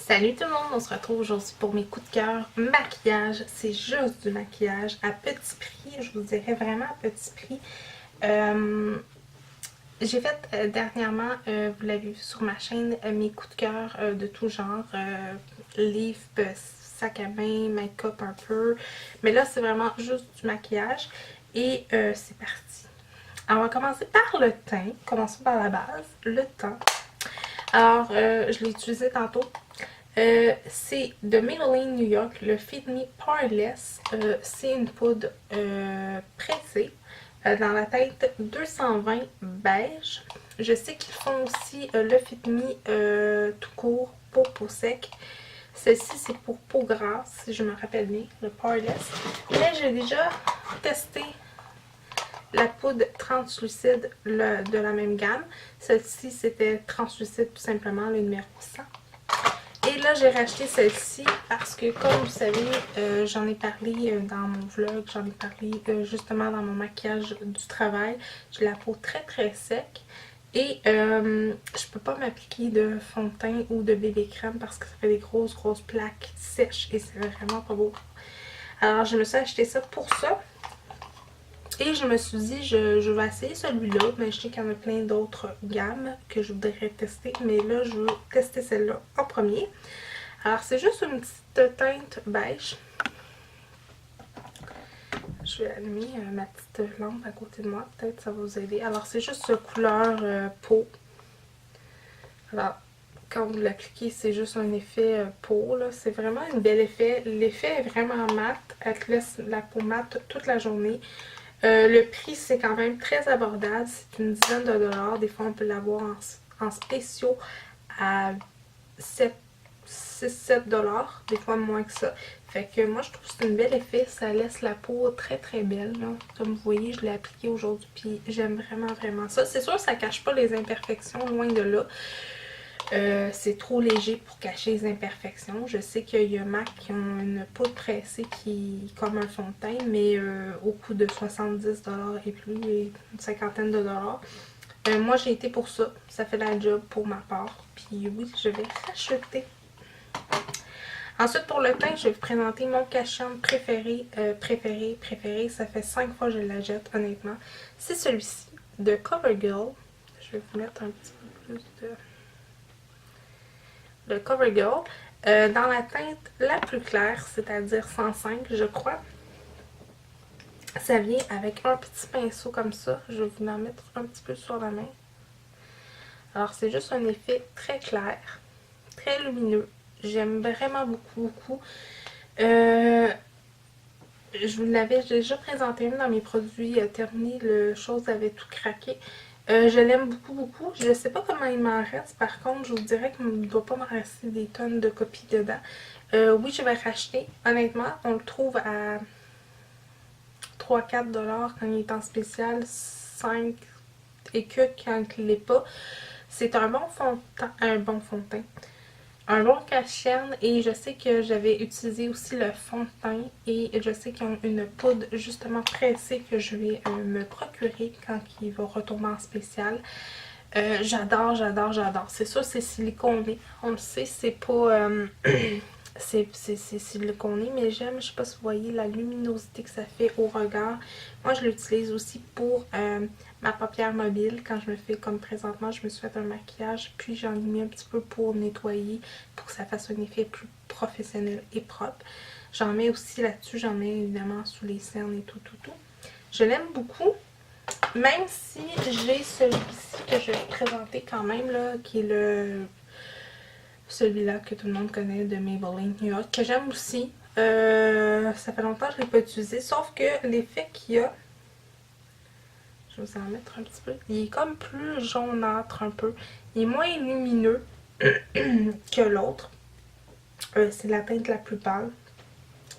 Salut tout le monde, on se retrouve aujourd'hui pour mes coups de cœur maquillage. C'est juste du maquillage à petit prix, je vous dirais vraiment à petit prix. J'ai fait dernièrement, vous l'avez vu sur ma chaîne, mes coups de cœur de tout genre. Livres, sac à main, make-up un peu. Mais là, c'est vraiment juste du maquillage. Et c'est parti. Alors, on va commencer par le teint. Commençons par la base, le teint. Alors, je l'ai utilisé tantôt. C'est de Maybelline New York, le Fit Me Poreless. C'est une poudre pressée dans la teinte 220 beige. Je sais qu'ils font aussi le Fit Me tout court pour peau sec. Celle-ci, c'est pour peau grasse, si je me rappelle bien, le Poreless. Mais j'ai déjà testé la poudre translucide de la même gamme. Celle-ci, c'était translucide tout simplement, le numéro 100. Et là, j'ai racheté celle-ci parce que, comme vous savez, j'en ai parlé dans mon vlog, j'en ai parlé justement dans mon maquillage du travail. J'ai la peau très très sec et je peux pas m'appliquer de fond de teint ou de bébé crème parce que ça fait des grosses plaques sèches et c'est vraiment pas beau. Alors, je me suis acheté ça pour ça. Et je me suis dit, je vais essayer celui-là, mais je sais qu'il y en a plein d'autres gammes que je voudrais tester. Mais là, je veux tester celle-là en premier. Alors, c'est juste une petite teinte beige. Je vais allumer ma petite lampe à côté de moi. Peut-être ça va vous aider. Alors, c'est juste couleur peau. Alors, quand vous l'appliquez, c'est juste un effet peau. C'est vraiment un bel effet. L'effet est vraiment mat. Elle te laisse la peau mate toute la journée. Le prix, c'est quand même très abordable. C'est une dizaine de dollars. Des fois, on peut l'avoir en spéciaux à 6-7 dollars. Des fois, moins que ça. Fait que moi, je trouve que c'est un bel effet. Ça laisse la peau très très belle. Là. Comme vous voyez, je l'ai appliqué aujourd'hui. Puis j'aime vraiment ça. C'est sûr, ça cache pas les imperfections, loin de là. C'est trop léger pour cacher les imperfections. Je sais qu'il y a MAC qui ont une poudre pressée qui est comme un fond de teint, mais au coût de 70$ et plus, et une cinquantaine de dollars. Moi, j'ai été pour ça. Ça fait la job pour ma part. Puis oui, je vais racheter. Ensuite, pour le teint, je vais vous présenter mon cache-œil préféré. Ça fait 5 fois que je la jette, honnêtement. C'est celui-ci, de CoverGirl. Je vais vous mettre un petit peu plus de CoverGirl, dans la teinte la plus claire, c'est-à-dire 105, je crois. Ça vient avec un petit pinceau comme ça. Je vais vous en mettre un petit peu sur la main. Alors, c'est juste un effet très clair, très lumineux. J'aime vraiment beaucoup. Je vous l'avais déjà présenté même dans mes produits terminés. Le chose avait tout craqué. Je l'aime beaucoup. Je ne sais pas comment il m'en reste. Par contre, je vous dirais qu'il ne doit pas m'en rester des tonnes de copies dedans. Oui, je vais racheter. Honnêtement, on le trouve à 3-4 dollars quand il est en spécial. 5 et que quand il l'est pas. C'est un bon fond de teint. Un bon cache-cerne et je sais que j'avais utilisé aussi le fond de teint et je sais qu'ils ont une poudre justement pressée que je vais me procurer quand il va retomber en spécial. J'adore. C'est sûr, c'est siliconé. On le sait, c'est pas... c'est siliconé, mais j'aime, je sais pas si vous voyez la luminosité que ça fait au regard. Moi, je l'utilise aussi pour ma paupière mobile. Quand je me fais, comme présentement, je me suis fait un maquillage, puis j'en ai mis un petit peu pour nettoyer, pour que ça fasse un effet plus professionnel et propre. J'en mets aussi là-dessus, j'en mets évidemment sous les cernes et tout. Je l'aime beaucoup. Même si j'ai celui-ci que je vais vous présenter quand même, là, qui est celui-là que tout le monde connaît de Maybelline New York, que j'aime aussi. Ça fait longtemps que je ne l'ai pas utilisé, sauf que l'effet qu'il y a, je vais vous en mettre un petit peu, il est comme plus jaunâtre un peu. Il est moins lumineux que l'autre. C'est la teinte la plus pâle.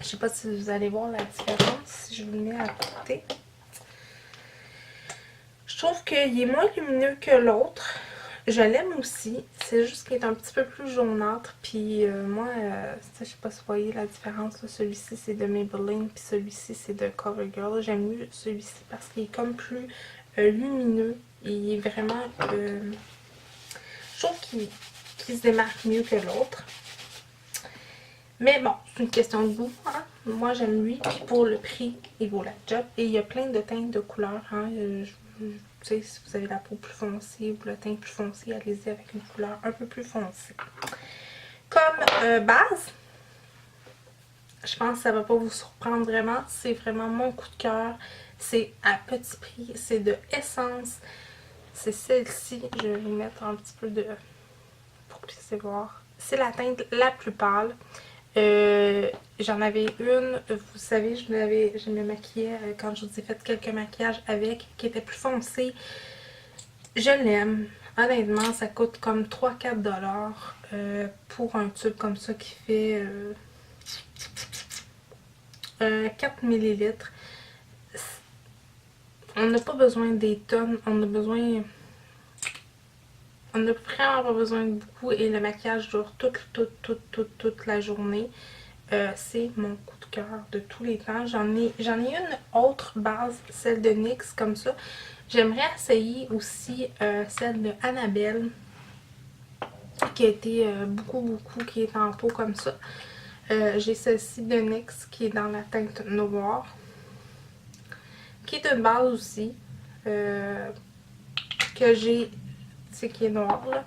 Je sais pas si vous allez voir la différence si je vous le mets à côté. Je trouve qu'il est moins lumineux que l'autre. Je l'aime aussi, c'est juste qu'il est un petit peu plus jaunâtre. Puis moi, je sais pas si vous voyez la différence. Celui-ci c'est de Maybelline, puis celui-ci c'est de CoverGirl. J'aime mieux celui-ci parce qu'il est comme plus lumineux. Il est vraiment... je trouve qu'il se démarque mieux que l'autre. Mais bon, c'est une question de goût, hein. Moi, j'aime lui, puis pour le prix, il vaut la job. Et il y a plein de teintes de couleurs, hein. Tu sais, si vous avez la peau plus foncée ou le teint plus foncé, allez-y avec une couleur un peu plus foncée. Comme base, je pense que ça va pas vous surprendre vraiment. C'est vraiment mon coup de cœur. C'est à petit prix. C'est de Essence. C'est celle-ci. Je vais vous mettre un petit peu de... pour que vous puissiez voir. C'est la teinte la plus pâle. J'en avais une, vous savez, je me maquillais quand je vous ai fait quelques maquillages avec, qui était plus foncé. Je l'aime. Honnêtement, ça coûte comme 3-4$ pour un tube comme ça qui fait 4 millilitres. On n'a pas besoin des tonnes, on a besoin... On n'a vraiment pas besoin de beaucoup et le maquillage dure toute la journée. C'est mon coup de cœur de tous les temps. J'en ai une autre base, celle de NYX comme ça. J'aimerais essayer aussi celle de Annabelle qui a été beaucoup, qui est en pot comme ça. J'ai celle-ci de NYX qui est dans la teinte noire, qui est une base aussi que j'ai, c'est qui est noire là.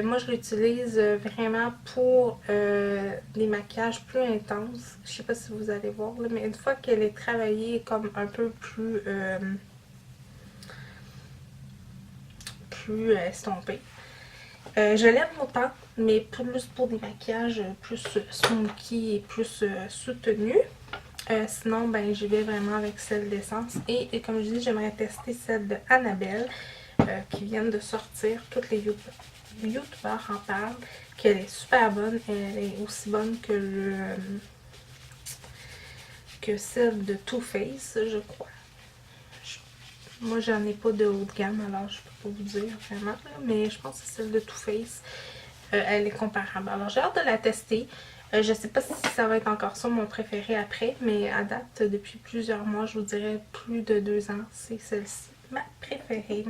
Moi, je l'utilise vraiment pour des maquillages plus intenses. Je sais pas si vous allez voir, là, mais une fois qu'elle est travaillée comme un peu plus estompée. Je l'aime autant, mais plus pour des maquillages plus smoky et plus soutenus. Sinon, ben, j'y vais vraiment avec celle d'Essence. Et comme je dis, j'aimerais tester celle de Annabelle qui viennent de sortir. Toutes les youtubeurs en parlent, qu'elle est super bonne. Elle est aussi bonne que celle de Too Faced, je crois. Moi, j'en ai pas de haut de gamme, alors je peux pas vous dire vraiment, là, mais je pense que c'est celle de Too Faced. Elle est comparable. Alors, j'ai hâte de la tester. Je sais pas si ça va être encore ça mon préféré après, mais à date, depuis plusieurs mois, je vous dirais plus de 2 ans, c'est celle-ci, ma préférée.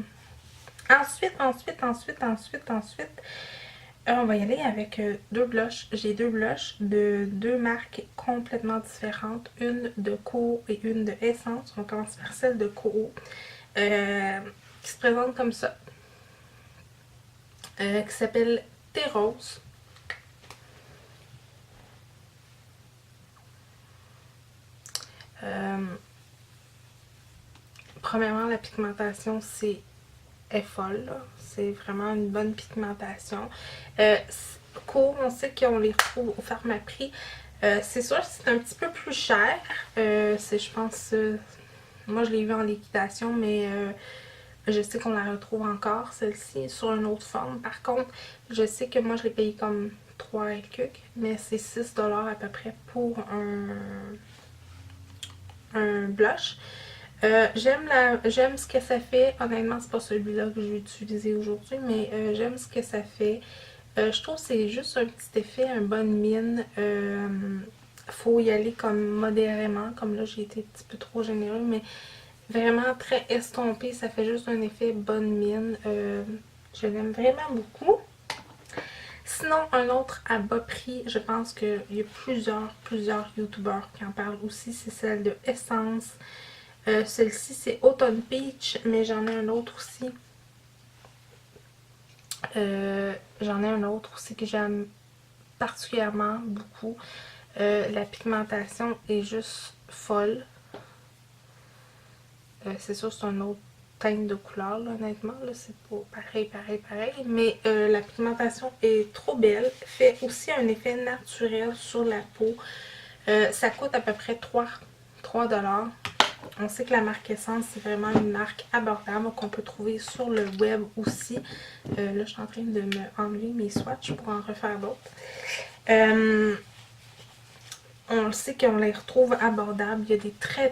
Ensuite, on va y aller avec deux blushs. J'ai deux blushs de deux marques complètement différentes. Une de Koho et une de Essence. On commence par celle de Koho. Qui se présente comme ça. Qui s'appelle Thé Rose. Premièrement, la pigmentation, est folle. C'est vraiment une bonne pigmentation. Koho, on sait qu'on les retrouve au Pharmaprix. C'est sûr que c'est un petit peu plus cher. C'est, je pense, moi je l'ai vu en liquidation, mais je sais qu'on la retrouve encore, celle-ci, sur une autre forme. Par contre, je sais que moi je l'ai payé comme 3 et quelques, mais c'est 6$ à peu près pour un blush. J'aime ce que ça fait. Honnêtement, c'est pas celui-là que je vais utiliser aujourd'hui, mais j'aime ce que ça fait. Je trouve que c'est juste un petit effet, un bonne mine. Faut y aller comme modérément. Comme là, j'ai été un petit peu trop généreux, mais vraiment très estompé. Ça fait juste un effet bonne mine. Je l'aime vraiment beaucoup. Sinon, un autre à bas prix, je pense qu'il y a plusieurs youtubeurs qui en parlent aussi. C'est celle de Essence. Celle-ci, c'est Autumn Peach, mais j'en ai un autre aussi. Que j'aime particulièrement beaucoup. La pigmentation est juste folle. C'est sûr, c'est un autre teinte de couleur, là, honnêtement. C'est pas pareil. Mais la pigmentation est trop belle. Fait aussi un effet naturel sur la peau. Ça coûte à peu près 3$. On sait que la marque Essence, c'est vraiment une marque abordable qu'on peut trouver sur le web aussi. Là, je suis en train de me enlever mes swatchs pour en refaire d'autres. On le sait qu'on les retrouve abordables. Il y a des très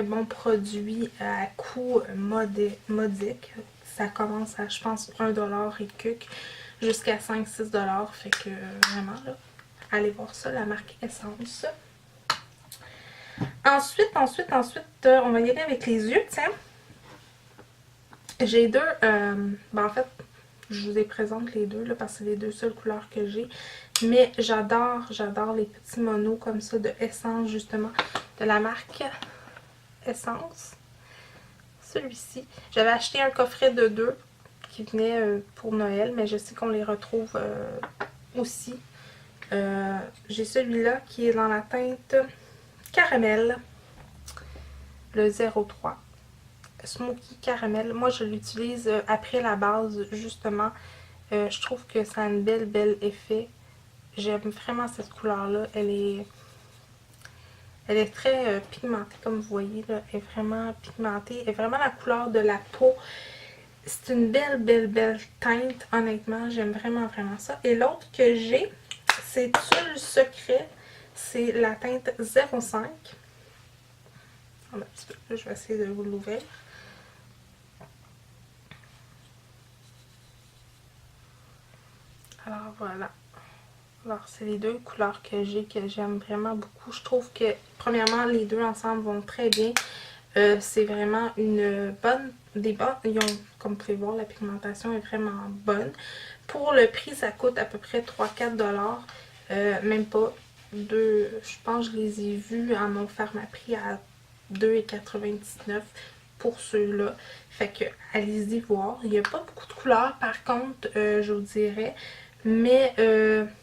bons produits à coût modique. Ça commence à, je pense, 1$ et quelques jusqu'à 5-6$. Fait que vraiment, là, allez voir ça, la marque Essence. Ensuite, on va y aller avec les yeux, tiens. J'ai deux, en fait, je vous ai présente les deux là, parce que c'est les deux seules couleurs que j'ai. Mais j'adore les petits monos comme ça de Essence justement, de la marque Essence. Celui-ci. J'avais acheté un coffret de 2 qui venait pour Noël, mais je sais qu'on les retrouve aussi. J'ai celui-là qui est dans la teinte caramel, le 03. Smoky caramel. Moi, je l'utilise après la base, justement. Je trouve que ça a un bel effet. J'aime vraiment cette couleur-là. Elle est très pigmentée, comme vous voyez. Là. Elle est vraiment pigmentée. Elle est vraiment la couleur de la peau. C'est une belle teinte, honnêtement. J'aime vraiment ça. Et l'autre que j'ai, c'est Tulle Secret. C'est la teinte 05. Un petit peu, je vais essayer de vous l'ouvrir. Alors voilà. Alors c'est les deux couleurs que j'ai que j'aime vraiment beaucoup. Je trouve que premièrement les deux ensemble vont très bien. C'est vraiment une bonne... comme vous pouvez voir, la pigmentation est vraiment bonne. Pour le prix, ça coûte à peu près 3-4 $. Même pas. Je pense que je les ai vus à mon Pharmaprix à 2,99 $ pour ceux-là. Fait que allez-y voir. Il n'y a pas beaucoup de couleurs par contre, je vous dirais. Mais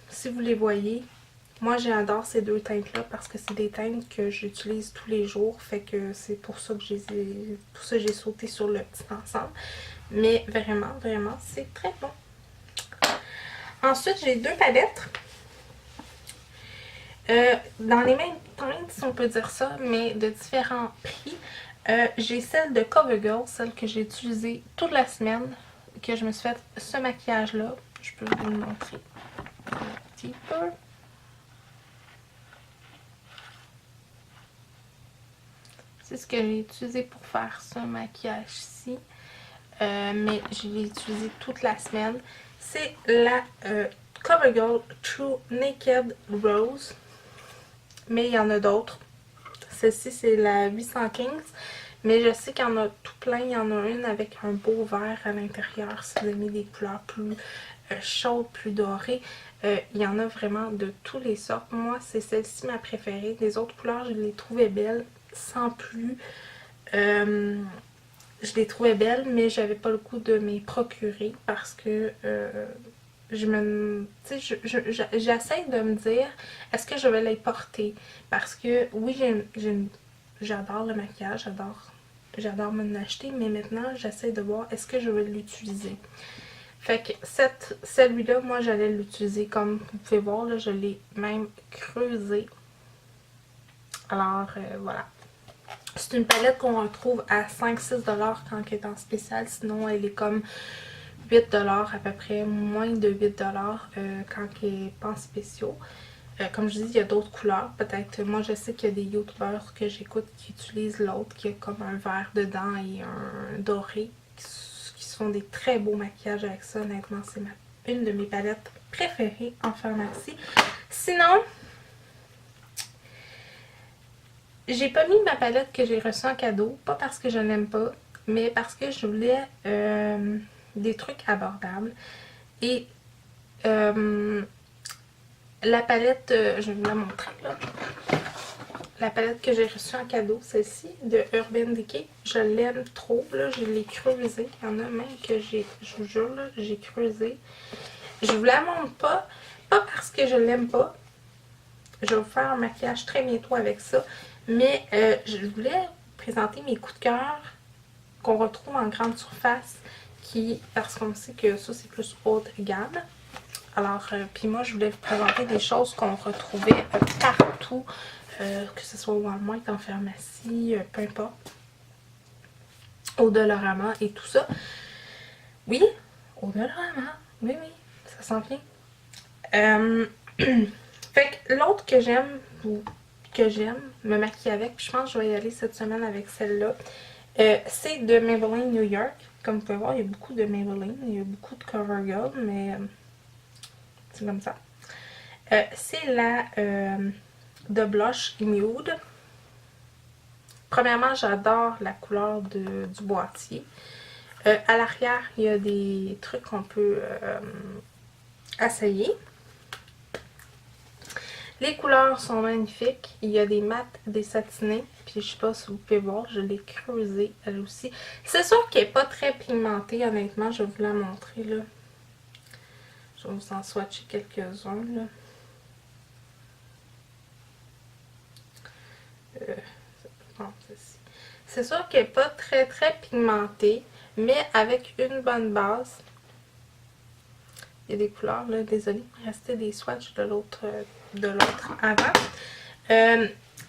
si vous les voyez, moi j'adore ces deux teintes-là parce que c'est des teintes que j'utilise tous les jours. Fait que c'est pour ça que j'ai sauté sur le petit ensemble. Mais vraiment, c'est très bon. Ensuite, j'ai deux palettes. Dans les mêmes teintes, si on peut dire ça, mais de différents prix. J'ai celle de CoverGirl, celle que j'ai utilisée toute la semaine, que je me suis fait ce maquillage-là. Je peux vous le montrer un petit peu. C'est ce que j'ai utilisé pour faire ce maquillage-ci. Mais je l'ai utilisé toute la semaine. C'est la CoverGirl True Naked Rose. Mais il y en a d'autres. Celle-ci, c'est la 815. Mais je sais qu'il y en a tout plein. Il y en a une avec un beau vert à l'intérieur. Si vous aimez des couleurs plus chaudes, plus dorées. Il y en a vraiment de toutes les sortes. Moi, c'est celle-ci ma préférée. Les autres couleurs, je les trouvais belles. Sans plus. Je les trouvais belles, mais j'avais pas le goût de m'y procurer parce que j'essaie de me dire est-ce que je vais les porter parce que oui, j'adore le maquillage, j'adore m'en acheter, mais maintenant j'essaie de voir est-ce que je vais l'utiliser. Fait que celui-là, moi j'allais l'utiliser comme vous pouvez voir, là, je l'ai même creusé. Alors voilà. C'est une palette qu'on retrouve à 5-6 $ quand elle est en spécial. Sinon, elle est comme 8 $ à peu près, moins de 8 $ quand elle n'est pas en spéciaux. Comme je dis, il y a d'autres couleurs. Peut-être, moi je sais qu'il y a des youtubeurs que j'écoute qui utilisent l'autre, qui a comme un vert dedans et un doré, qui se font des très beaux maquillages avec ça. Honnêtement, c'est une de mes palettes préférées en pharmacie. Sinon... j'ai pas mis ma palette que j'ai reçue en cadeau, pas parce que je n'aime pas, mais parce que je voulais des trucs abordables. Et la palette, je vais vous la montrer là. La palette que j'ai reçue en cadeau, celle-ci, de Urban Decay, je l'aime trop, là, je l'ai creusée. Il y en a même que je vous jure, là, j'ai creusé. Je vous la montre pas parce que je l'aime pas. Je vais vous faire un maquillage très bientôt avec ça. Mais je voulais présenter mes coups de cœur qu'on retrouve en grande surface, parce qu'on sait que ça c'est plus haute gamme. Alors, puis moi je voulais vous présenter des choses qu'on retrouvait partout, que ce soit au Walmart, en pharmacie, peu importe, au Dollarama et tout ça. Oui, au Dollarama, oui, ça s'en vient. Fait que l'autre que j'aime me maquiller avec, puis je pense que je vais y aller cette semaine avec celle-là, c'est de Maybelline New York. Comme vous pouvez voir, il y a beaucoup de Maybelline, il y a beaucoup de CoverGirl, mais c'est comme ça. C'est la de Blush Nude. Premièrement, j'adore la couleur du boîtier. À l'arrière, il y a des trucs qu'on peut essayer. Les couleurs sont magnifiques. Il y a des mats, des satinés. Puis je sais pas si vous pouvez voir, je l'ai creusée elle aussi. C'est sûr qu'elle n'est pas très pigmentée, honnêtement. Je vais vous la montrer là. Je vais vous en swatcher quelques-uns là. C'est sûr qu'elle n'est pas très pigmentée, mais avec une bonne base. Il y a des couleurs là, désolée, il restait des swatchs de l'autre avant.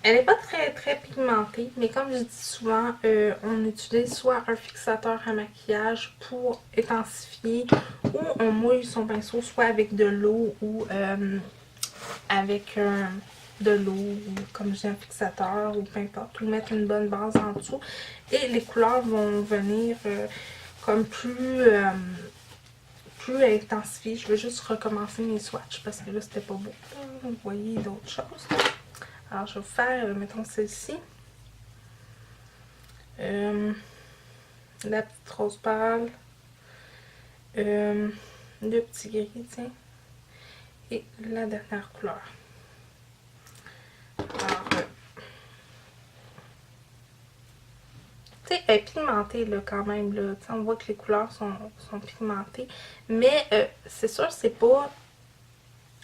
Elle n'est pas très pigmentée, mais comme je dis souvent, on utilise soit un fixateur à maquillage pour intensifier, ou on mouille son pinceau soit avec de l'eau ou avec de l'eau, ou comme je dis un fixateur, ou peu importe, ou mettre une bonne base en dessous. Et les couleurs vont venir comme plus intensifiées. Je vais juste recommencer mes swatchs parce que là c'était pas beau. Vous voyez d'autres choses. Alors, je vais vous faire, mettons, celle-ci. La petite rose pâle. Le petit gris, tiens. Et la dernière couleur. Alors, tu sais, elle est pigmentée, là, quand même, là. T'sais, on voit que les couleurs sont pigmentées. Mais, c'est sûr, c'est pas...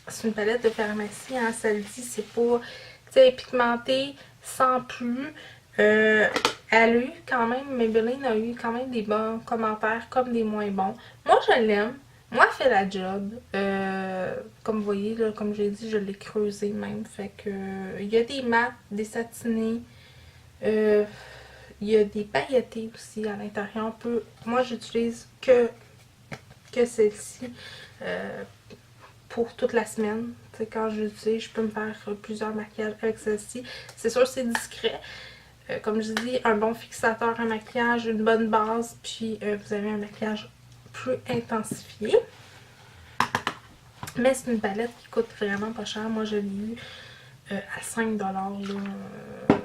C'est une palette de pharmacie, hein, ça le dit, c'est pas... Tu sais, pigmentée, sans plus. Elle a eu quand même, Maybelline a eu quand même des bons commentaires comme des moins bons. Moi, je l'aime. Moi, elle fait la job. Comme vous voyez, là, comme j'ai dit, je l'ai creusé même. Fait que il y a des mats, des satinés. Il y a des pailletés aussi à l'intérieur. Moi, j'utilise que celle-ci pour toute la semaine. T'sais, quand je l'utilise, je peux me faire plusieurs maquillages avec celle-ci. C'est sûr, c'est discret. Comme je dis, un bon fixateur à maquillage, une bonne base, puis vous avez un maquillage plus intensifié. Mais c'est une palette qui coûte vraiment pas cher. Moi, je l'ai eu à 5$. Là.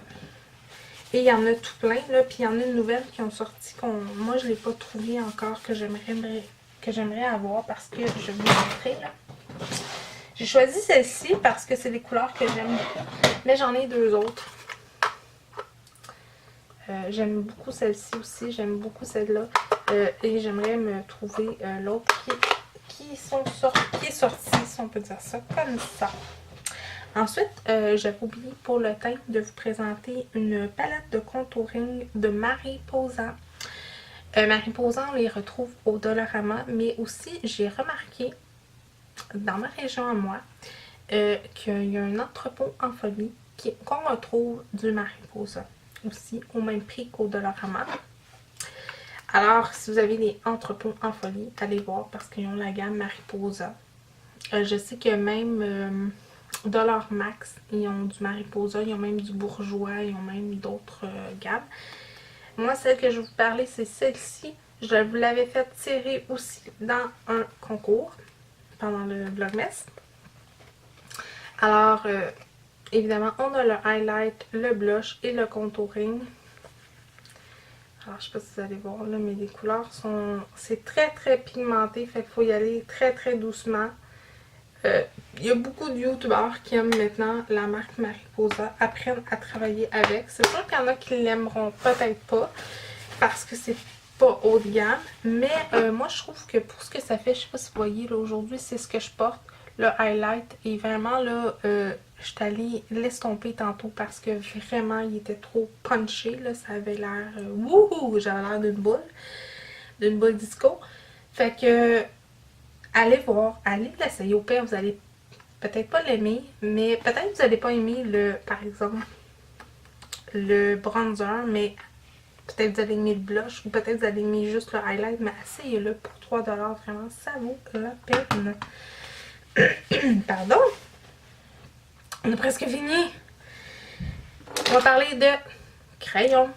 Et il y en a tout plein, là. Puis il y en a une nouvelle qui ont sorti. Moi, je ne l'ai pas trouvée encore, que j'aimerais avoir parce que je vais vous montrer. Là. J'ai choisi celle-ci parce que c'est des couleurs que j'aime beaucoup. Mais j'en ai deux autres. J'aime beaucoup celle-ci aussi, j'aime beaucoup celle-là. Et j'aimerais me trouver l'autre qui est sortie, si on peut dire ça, comme ça. Ensuite, j'avais oublié pour le teint de vous présenter une palette de contouring de Mariposa. Mariposa, on les retrouve au Dollarama, mais aussi j'ai remarqué dans ma région à moi qu'il y a un entrepôt en folie qu'on retrouve du Mariposa aussi au même prix qu'au Dollarama. Alors, si vous avez des entrepôts en folie, allez voir parce qu'ils ont la gamme Mariposa. Je sais que même Dollar Max, ils ont du Mariposa, ils ont même du Bourjois, ils ont même d'autres gammes. Moi, celle que je vais vous parler, c'est celle-ci. Je vous l'avais fait tirer aussi dans un concours pendant le Vlogmas. Alors, évidemment, on a le highlight, le blush et le contouring. Alors, je sais pas si vous allez voir là, mais les couleurs sont... C'est très pigmenté, fait qu'il faut y aller très doucement. Il y a beaucoup de youtubeurs qui aiment maintenant la marque Mariposa, apprennent à travailler avec. C'est sûr qu'il y en a qui l'aimeront peut-être pas, parce que c'est pas haut de gamme. Mais moi, je trouve que pour ce que ça fait, je sais pas si vous voyez, là, aujourd'hui, c'est ce que je porte. Le highlight est vraiment là... je suis allée l'estomper tantôt parce que vraiment il était trop punché, là, ça avait l'air wouhou, j'avais l'air d'une boule disco. Fait que allez voir, allez l'essayer, au pire vous allez peut-être pas l'aimer, mais peut-être que vous n'allez pas aimer par exemple, le bronzer, mais peut-être vous allez aimer le blush, ou peut-être vous allez aimer juste le highlight, mais essayez-le pour 3$, vraiment, ça vaut la peine. Pardon? On a presque fini. On va parler de crayons.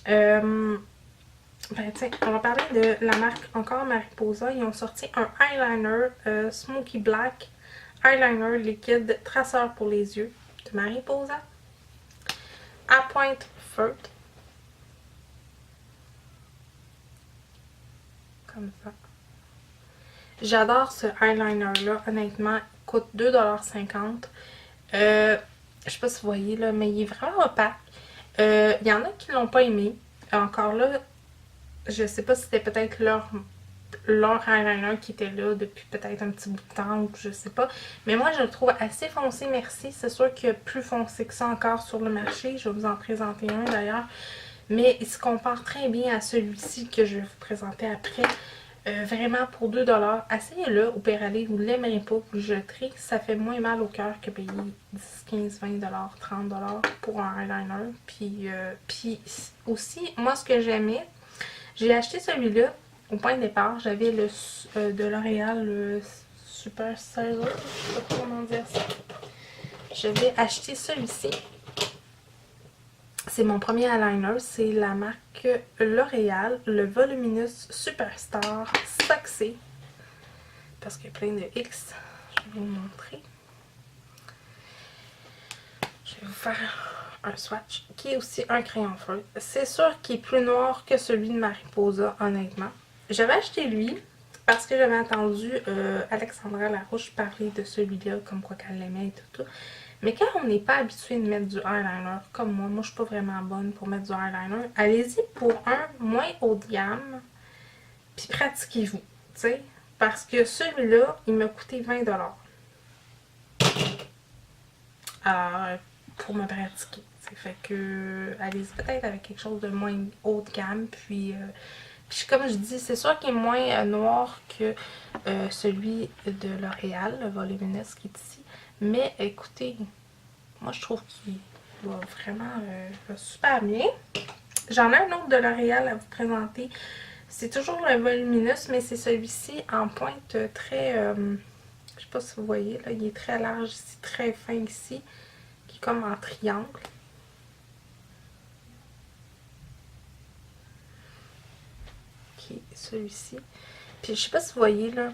Ben tiens, on va parler de la marque encore Mariposa. Ils ont sorti un eyeliner Smoky Black eyeliner liquide traceur pour les yeux de Mariposa à pointe feutre. comme ça. J'adore ce eyeliner-là, honnêtement. Il coûte 2,50 $. Je sais pas si vous voyez, là, mais il est vraiment opaque. Il y en a qui l'ont pas aimé. Encore là, je sais pas si c'était peut-être leur eyeliner qui était là depuis peut-être un petit bout de temps ou je sais pas. Mais moi, je le trouve assez foncé, merci. C'est sûr qu'il y a plus foncé que ça encore sur le marché. Je vais vous en présenter un d'ailleurs. Mais il se compare très bien à celui-ci que je vais vous présenter après. Vraiment pour 2 $. Essayez-le au Péralé, vous ne l'aimerez pas, vous le jeterez. Ça fait moins mal au cœur que payer 10, 15, 20 $, 30 $ pour un eyeliner. Puis aussi, moi ce que j'aimais, j'ai acheté celui-là au point de départ. J'avais le de L'Oréal, le Super Styler, je sais pas comment dire ça. J'avais acheté celui-ci. C'est mon premier eyeliner, c'est la marque L'Oréal, le Voluminous Superstar Sexy. Parce qu'il y a plein de X, je vais vous montrer. Je vais vous faire un swatch qui est aussi un crayon feutre. C'est sûr qu'il est plus noir que celui de Mariposa, honnêtement. J'avais acheté lui parce que j'avais entendu Alexandra Larouche parler de celui-là, comme quoi qu'elle l'aimait et tout. Mais quand on n'est pas habitué de mettre du eyeliner, comme moi je suis pas vraiment bonne pour mettre du eyeliner, allez-y pour un moins haut de gamme, puis pratiquez-vous, tu sais. Parce que celui-là, il m'a coûté 20 $. Pour me pratiquer. Fait que, allez-y peut-être avec quelque chose de moins haut de gamme, puis comme je dis, c'est sûr qu'il est moins noir que celui de L'Oréal, le Voluminous qui est ici. Mais écoutez, moi je trouve qu'il va vraiment super bien. J'en ai un autre de L'Oréal à vous présenter. C'est toujours le Voluminous, mais c'est celui-ci en pointe très... je sais pas si vous voyez, là, il est très large ici, très fin ici, qui est comme en triangle. Qui est celui-ci. Puis je sais pas si vous voyez, là,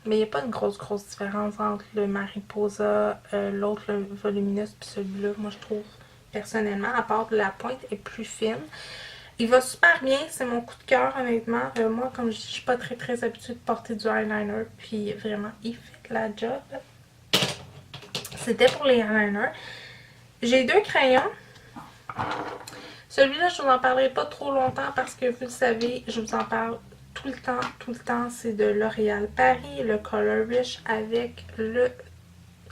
mais il n'y a pas une grosse différence entre le Mariposa, l'autre, le Voluminous, puis celui-là. Moi, je trouve, personnellement, à part que la pointe est plus fine. Il va super bien, c'est mon coup de cœur, honnêtement. Moi, comme je dis, je suis pas très habituée de porter du eyeliner, puis vraiment, il fait la job. C'était pour les eyeliners. J'ai deux crayons. Celui-là, je vous en parlerai pas trop longtemps parce que vous le savez, je vous en parle tout le temps, c'est de L'Oréal Paris, le Color Riche avec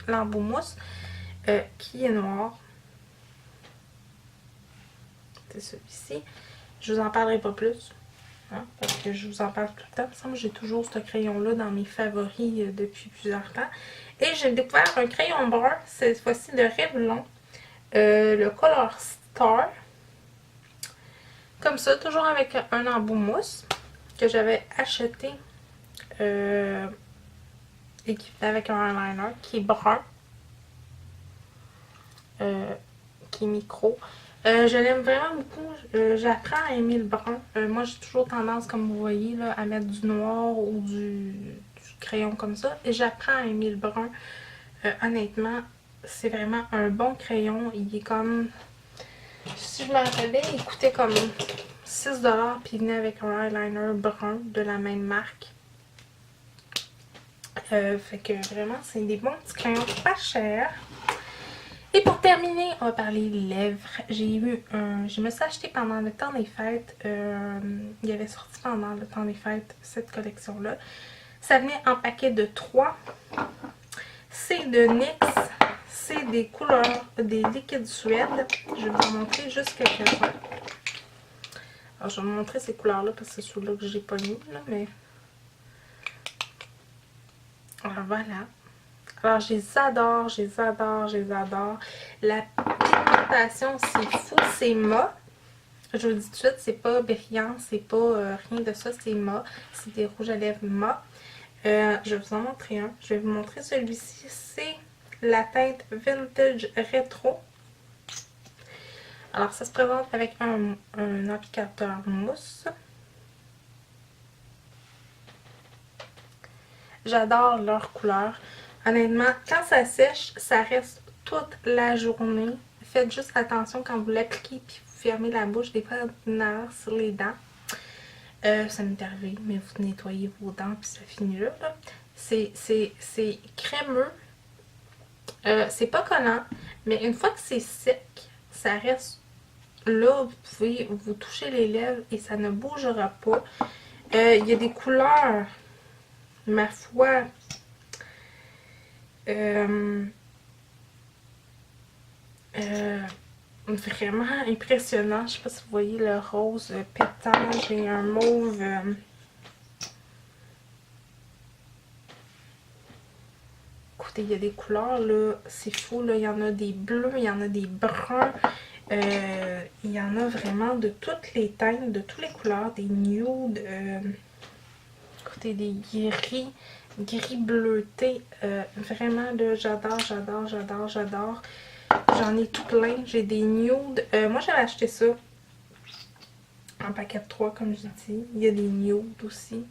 l'embout mousse qui est noir. C'est celui-ci. Je vous en parlerai pas plus, hein, parce que je vous en parle tout le temps. Il me semble que j'ai toujours ce crayon-là dans mes favoris depuis plusieurs temps. Et j'ai découvert un crayon brun, cette fois-ci de Revlon, le Color Star. Comme ça, toujours avec un embout mousse que j'avais acheté et qui fait avec un eyeliner qui est brun, qui est micro. Je l'aime vraiment beaucoup. J'apprends à aimer le brun. Moi, j'ai toujours tendance, comme vous voyez, là, à mettre du noir ou du crayon comme ça. Et j'apprends à aimer le brun. Honnêtement, c'est vraiment un bon crayon. Il est comme... Si je me rappelle bien, il coûtait comme 6 $ puis il venait avec un eyeliner brun de la même marque. Fait que vraiment, c'est des bons petits crayons pas chers. Et pour terminer, on va parler lèvres. Je me suis acheté pendant le temps des fêtes. Il avait sorti pendant le temps des fêtes cette collection-là. Ça venait en paquet de 3. C'est de NYX. C'est des couleurs, des liquides Suède. Je vais vous montrer juste quelques-uns. Alors, je vais vous montrer ces couleurs-là parce que c'est ceux-là que j'ai pas mis, là, mais... Alors, voilà. Alors, je les adore, je les adore, je les adore. La pigmentation, c'est fou, c'est mat. Je vous le dis tout de suite, c'est pas brillant, c'est pas rien de ça, c'est mat. C'est des rouges à lèvres mat. Je vais vous en montrer un. Je vais vous montrer celui-ci. C'est la teinte Vintage Retro. Alors, ça se présente avec un applicateur mousse. J'adore leur couleur. Honnêtement, quand ça sèche, ça reste toute la journée. Faites juste attention quand vous l'appliquez puis vous fermez la bouche. Des fois, on a sur les dents. Ça m'est arrivé, mais vous nettoyez vos dents puis ça finit là. C'est crémeux. C'est pas collant, mais une fois que c'est sec, ça reste là. Vous pouvez vous toucher les lèvres et ça ne bougera pas. Il y a des couleurs, ma foi, vraiment impressionnant. Je sais pas si vous voyez le rose pétant, j'ai un mauve. Écoutez, il y a des couleurs là, c'est fou là. Il y en a des bleus, il y en a des bruns. Il y en a vraiment de toutes les teintes, de toutes les couleurs, des nudes, écoutez, des gris bleutés. Vraiment là, j'adore, j'adore, j'adore, j'adore. J'en ai tout plein. J'ai des nudes. Moi, j'avais acheté ça en paquet de 3, comme je dis. Il y a des nudes aussi.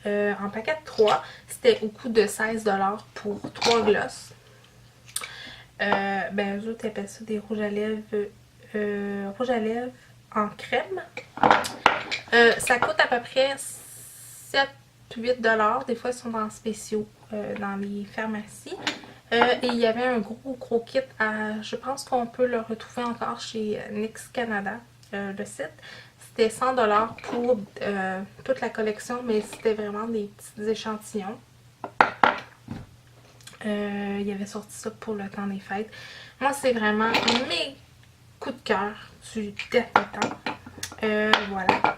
En paquet de 3, c'était au coût de 16$ pour 3 glosses. Ben, eux autres, ils appellent ça des rouges à lèvres en crème. Ça coûte à peu près 7-8$. Des fois, ils sont en spéciaux dans les pharmacies. Et il y avait un gros kit à... Je pense qu'on peut le retrouver encore chez NYX Canada, le site. C'était 100$ pour toute la collection, mais c'était vraiment des petits échantillons. Il avait sorti ça pour le temps des fêtes. Moi, c'est vraiment mes coups de cœur du dernier temps. Voilà.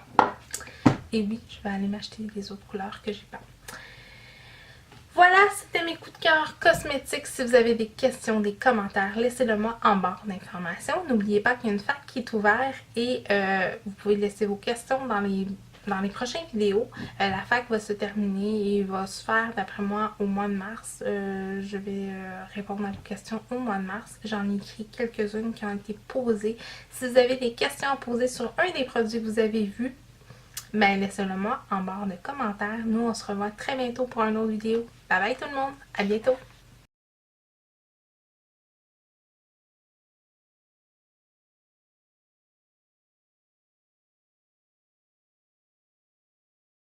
Et oui, je vais aller m'acheter les autres couleurs que j'ai pas. Voilà, c'était mes coups de cœur cosmétiques. Si vous avez des questions, des commentaires, laissez-le moi en barre d'informations. N'oubliez pas qu'il y a une fac qui est ouverte et vous pouvez laisser vos questions dans les prochaines vidéos. La fac va se terminer et va se faire, d'après moi, au mois de mars. Je vais répondre à vos questions au mois de mars. J'en ai écrit quelques-unes qui ont été posées. Si vous avez des questions à poser sur un des produits que vous avez vus, ben laissez-le moi en barre de commentaires. Nous, on se revoit très bientôt pour une autre vidéo. Bye bye tout le monde, à bientôt!